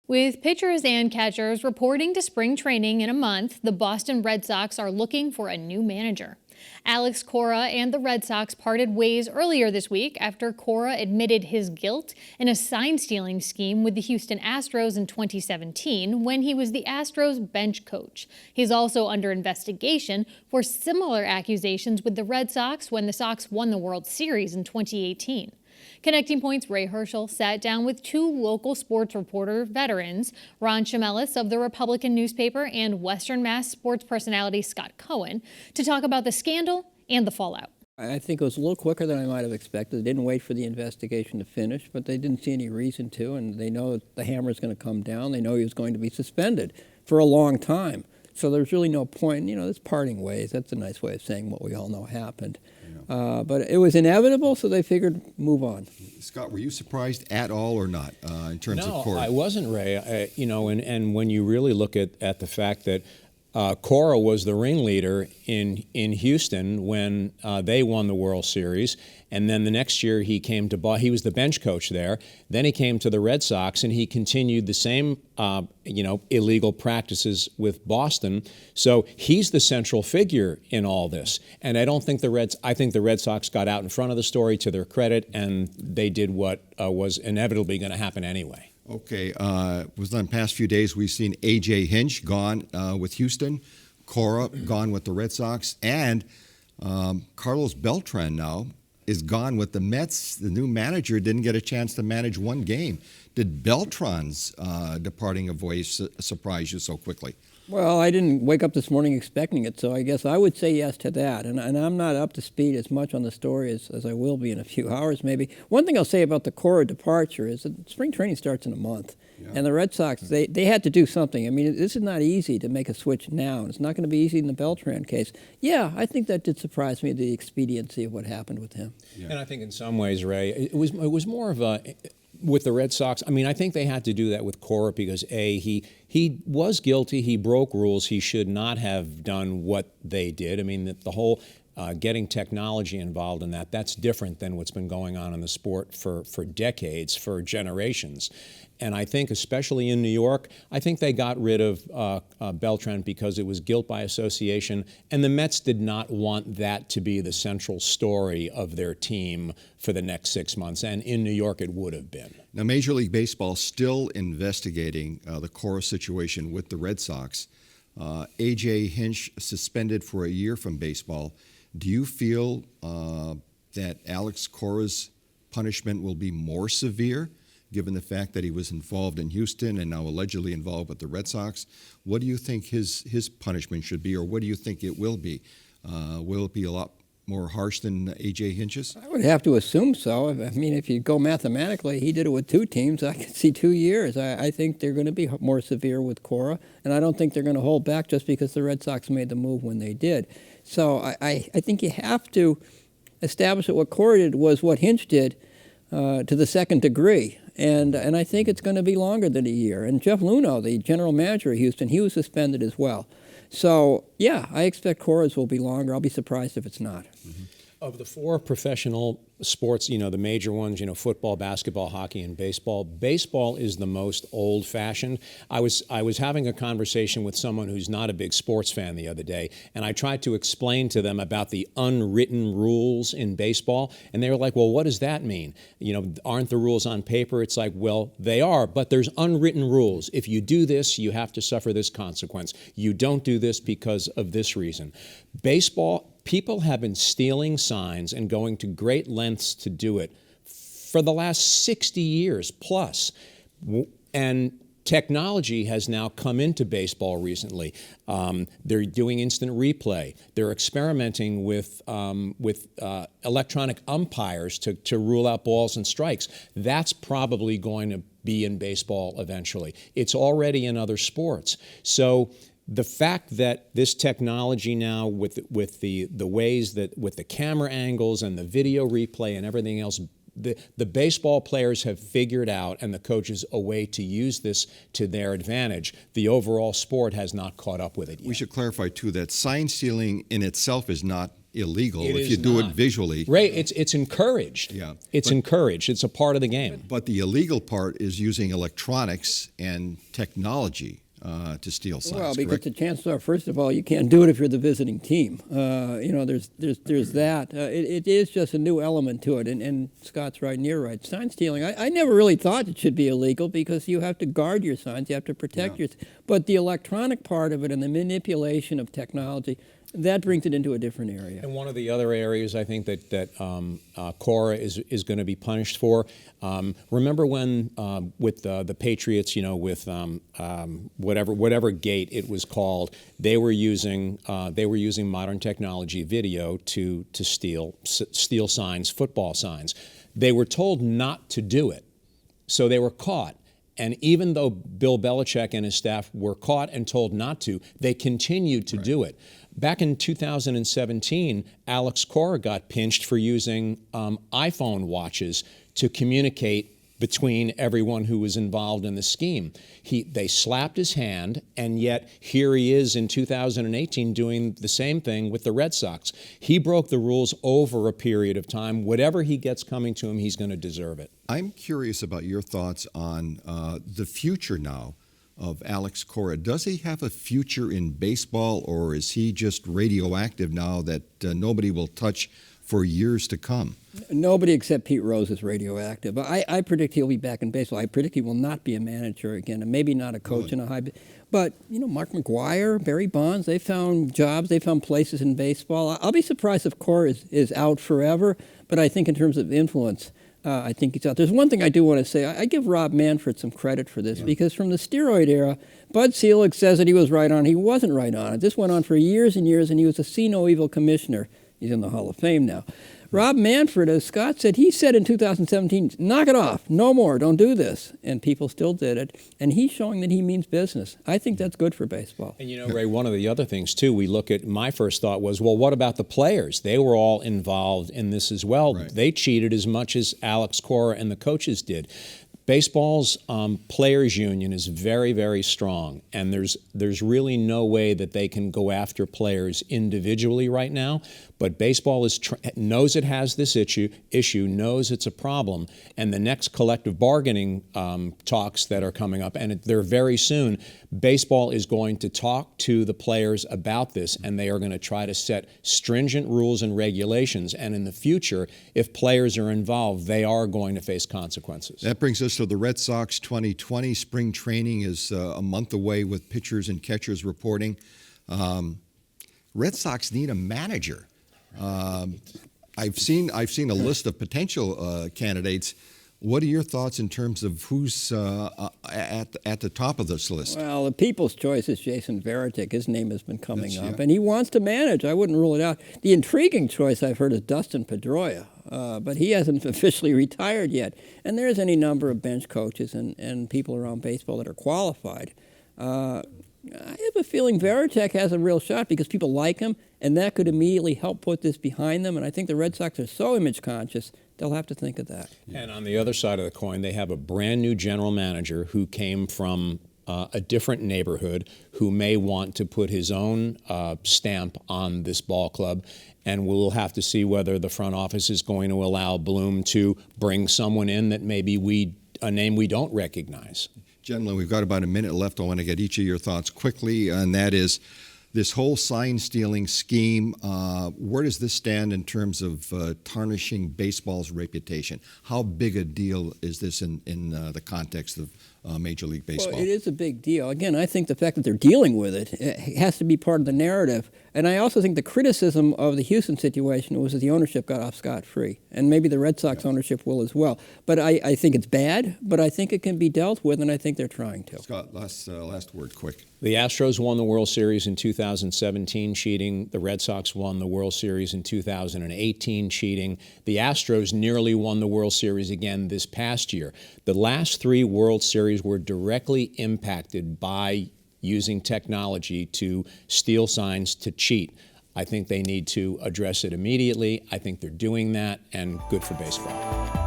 With pitchers and catchers reporting to spring training in a month, the Boston Red Sox are looking for a new manager. Alex Cora and the Red Sox parted ways earlier this week after Cora admitted his guilt in a sign-stealing scheme with the Houston Astros in 2017 when he was the Astros bench coach. He's also under investigation for similar accusations with the Red Sox when the Sox won the World Series in 2018. Connecting Point's Ray Hershel sat down with two local sports reporter veterans, Ron Chimelis of the Republican newspaper and Western Mass sports personality Scott Coen, to talk about the scandal and the fallout. I think it was a little quicker than I might have expected. They didn't wait for the investigation to finish, but they didn't see any reason to, and they know that the hammer is going to come down. They know he was going to be suspended for a long time. So there's really no point. There's parting ways. That's a nice way of saying what we all know happened. Yeah. But it was inevitable, so they figured move on. Scott, were you surprised at all or not in terms of Cora? No, I wasn't, Ray. And when you really look at the fact that Cora was the ringleader in Houston when they won the World Series, and then the next year he came to he was the bench coach there. Then he came to the Red Sox, and he continued the same illegal practices with Boston. So he's the central figure in all this. And I think the Red Sox got out in front of the story to their credit, and they did what was inevitably going to happen anyway. Okay, within the past few days, we've seen A.J. Hinch gone with Houston, Cora gone with the Red Sox, and Carlos Beltran now is gone with the Mets. The new manager didn't get a chance to manage one game. Did Beltran's departing of voice surprise you so quickly? Well, I didn't wake up this morning expecting it, so I guess I would say yes to that. And I'm not up to speed as much on the story as I will be in a few hours, maybe. One thing I'll say about the Cora departure is that spring training starts in a month. Yeah. And the Red Sox, they had to do something. I mean, this is not easy to make a switch now. And it's not going to be easy in the Beltran case. Yeah, I think that did surprise me, the expediency of what happened with him. Yeah. And I think in some ways, Ray, it was more of a... With the Red Sox, I mean, I think they had to do that with Cora because, he was guilty. He broke rules. He should not have done what they did. I mean, the whole getting technology involved in that's different than what's been going on in the sport for decades, for generations. And I think, especially in New York, I think they got rid of Beltran because it was guilt by association, and the Mets did not want that to be the central story of their team for the next 6 months, and in New York it would have been. Now, Major League Baseball still investigating the Cora situation with the Red Sox. A.J. Hinch suspended for a year from baseball. Do you feel that Alex Cora's punishment will be more severe, given the fact that he was involved in Houston and now allegedly involved with the Red Sox? What do you think his punishment should be, or what do you think it will be? Will it be a lot more harsh than A.J. Hinch's? I would have to assume so. I mean, if you go mathematically, he did it with 2 teams. I could see 2 years. I think they're going to be more severe with Cora, and I don't think they're going to hold back just because the Red Sox made the move when they did. So I think you have to establish that what Cora did was what Hinch did to the second degree. And I think it's going to be longer than a year. And Jeff Luhnow, the general manager of Houston, he was suspended as well. So, yeah, I expect Cora's will be longer. I'll be surprised if it's not. Mm-hmm. Of the 4 professional sports, the major ones, football, basketball, hockey, and baseball, baseball is the most old-fashioned. I was having a conversation with someone who's not a big sports fan the other day, and I tried to explain to them about the unwritten rules in baseball, and they were like, well, what does that mean? Aren't the rules on paper? It's like, well, they are, but there's unwritten rules. If you do this, you have to suffer this consequence. You don't do this because of this reason. Baseball, people have been stealing signs and going to great lengths to do it for the last 60 years plus. And technology has now come into baseball recently. They're doing instant replay. They're experimenting with electronic umpires to rule out balls and strikes. That's probably going to be in baseball eventually. It's already in other sports. So the fact that this technology now with the ways that with the camera angles and the video replay and everything else, the baseball players have figured out, and the coaches, a way to use this to their advantage. The overall sport has not caught up with it yet. We should clarify, too, that sign stealing in itself is not illegal It if is you do it not. visually. Ray, it's encouraged. Yeah. It's encouraged. It's a part of the game. But the illegal part is using electronics and technology to steal signs. Well, because correct? the chances are, first of all, you can't do it if you're the visiting team. There's that. It is just a new element to it, and Scott's right and you're right. Sign stealing, I never really thought it should be illegal because you have to guard your signs, you have to protect your. But the electronic part of it and the manipulation of technology, that brings it into a different area. And one of the other areas I think that Cora is going to be punished for. Remember when with the Patriots, with whatever gate it was called, they were using modern technology, video, to steal signs, football signs. They were told not to do it, so they were caught. And even though Bill Belichick and his staff were caught and told not to, they continued to do it. Back in 2017, Alex Cora got pinched for using iPhone watches to communicate between everyone who was involved in the scheme. They slapped his hand, and yet here he is in 2018 doing the same thing with the Red Sox. He broke the rules over a period of time. Whatever he gets coming to him, he's going to deserve it. I'm curious about your thoughts on the future now of Alex Cora. Does he have a future in baseball, or is he just radioactive now that nobody will touch for years to come? Nobody except Pete Rose is radioactive. I predict he'll be back in baseball. I predict he will not be a manager again, and maybe not a coach in a high. But Mark McGwire, Barry Bonds, they found jobs, they found places in baseball. I'll be surprised if Cora is out forever. But I think in terms of influence, I think he's out. There's one thing I do want to say. I give Rob Manfred some credit for this because from the steroid era, Bud Selig says that he was right on. He wasn't right on it. This went on for years and years, and he was a see no evil commissioner. He's in the Hall of Fame now. Rob Manfred, as Scott said, he said in 2017, knock it off, no more, don't do this. And people still did it. And he's showing that he means business. I think that's good for baseball. And Ray, one of the other things, too, we look at, my first thought was, well, what about the players? They were all involved in this as well. Right. They cheated as much as Alex Cora and the coaches did. Baseball's players union is very, very strong, and there's really no way that they can go after players individually right now. But baseball knows it has this issue, knows it's a problem, and the next collective bargaining talks that are coming up, and they're very soon, baseball is going to talk to the players about this, and they are going to try to set stringent rules and regulations. And in the future, if players are involved, they are going to face consequences. That brings us to the Red Sox 2020. Spring training is a month away with pitchers and catchers reporting. Red Sox need a manager. I've seen a list of potential candidates. What are your thoughts in terms of who's at the top of this list? Well, the people's choice is Jason Varitek. His name has been coming up, and he wants to manage. I wouldn't rule it out. The intriguing choice I've heard is Dustin Pedroia, but he hasn't officially retired yet. And there's any number of bench coaches and people around baseball that are qualified. I have a feeling Varitek has a real shot because people like him, and that could immediately help put this behind them. And I think the Red Sox are so image conscious, they'll have to think of that. And on the other side of the coin, they have a brand new general manager who came from a different neighborhood, who may want to put his own stamp on this ball club. And we'll have to see whether the front office is going to allow Bloom to bring someone in that maybe a name we don't recognize. Gentlemen, we've got about a minute left. I want to get each of your thoughts quickly, and that is this whole sign-stealing scheme. Where does this stand in terms of tarnishing baseball's reputation? How big a deal is this in the context of Major League Baseball? Well, it is a big deal. Again, I think the fact that they're dealing with it has to be part of the narrative. And I also think the criticism of the Houston situation was that the ownership got off scot-free. And maybe the Red Sox ownership will as well. But I think it's bad, but I think it can be dealt with, and I think they're trying to. Scott, last word, quick. The Astros won the World Series in 2017 cheating. The Red Sox won the World Series in 2018 cheating. The Astros nearly won the World Series again this past year. The last three World Series were directly impacted by using technology to steal signs, to cheat. I think they need to address it immediately. I think they're doing that, and good for baseball.